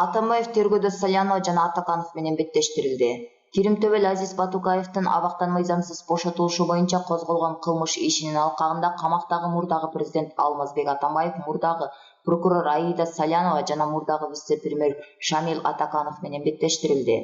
Атамбаев тергөөдө Салянова жана Атаканов менен беттештирилди. Киримтөбел Азиз Батукаевдин абактан мыйзамсыз бошотулушу боюнча козголгон кылмыш ишинин алкагында камактагы мурдагы президент Алмазбек Атамбаев, мурдагы прокурор Аида Салянова жана мурдагы вице-премьер Шамил Атаканов менен беттештирилди.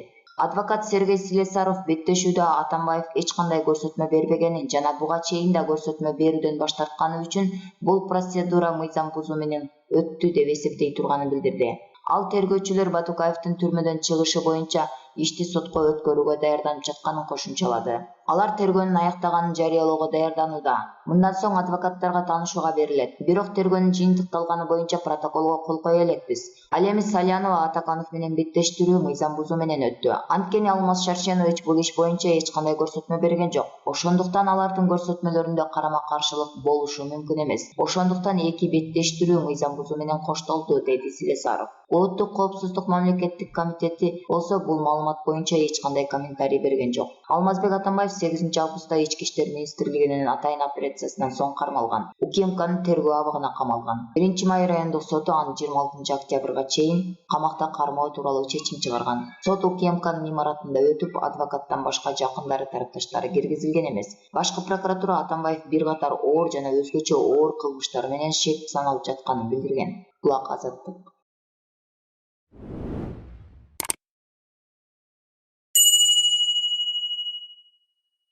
Адвокат Сергей Слесаров беттешүүдө Атамбаев эч кандай көрсөтмө бербегенин жана буга чейин да көрсөтмө берүүдөн баш тартканы үчүн бул процедура мыйзам бузуу менен өттү деп эсептей турганын билдирди. Ал тергөөчүлөр Батукаевдин түрмөдөн чыгышы боюнча ишти сотко өткөрүүгө даярданып жатканын кошумчалады. Алар тергөөнүн аяктаганын жарыялоого даярданууда. Мындан соң адвокаттарга таанышууга берилет. Бирок тергөөнүн жыйынтыкталганы боюнча протоколго кол кое элекпиз. Ал эми Салянова Атаканов менен беттештирүү мыйзам бузуу менен өттү. Анткени Алмаз Шаршенович бул иш боюнча эч кандай көрсөтмө берген жок. Ошондуктан алардын көрсөтмөлөрүндө карама-каршылык болушу мүмкүн эмес. Ошондуктан эки беттештирүү мыйзам бузуу менен коштолду, деди Слесаров. Улуттук коопсуздук мамлекеттик комитети болсо бул маалымат боюнча эч кандай комментарий берген жок. Алмазбек Атамбаев 8-августта Ички иштер министрлигинин атайын операциясынан соң кармалган. УКМКнын тергөө абагына камалган. 1-май райондук соту аны 26-октябрга чейин камакта кармоо тууралуу чечим чыгарган. Сот УКМКнын имаратында өтүп, адвокаттан башка жакындары тарапташтары киргизилген эмес. Башкы прокуратура Атамбаев бир катар оор жана өзгөчө оор кылмыштар менен шек саналып жатканын билдирген. Булак Азаттык.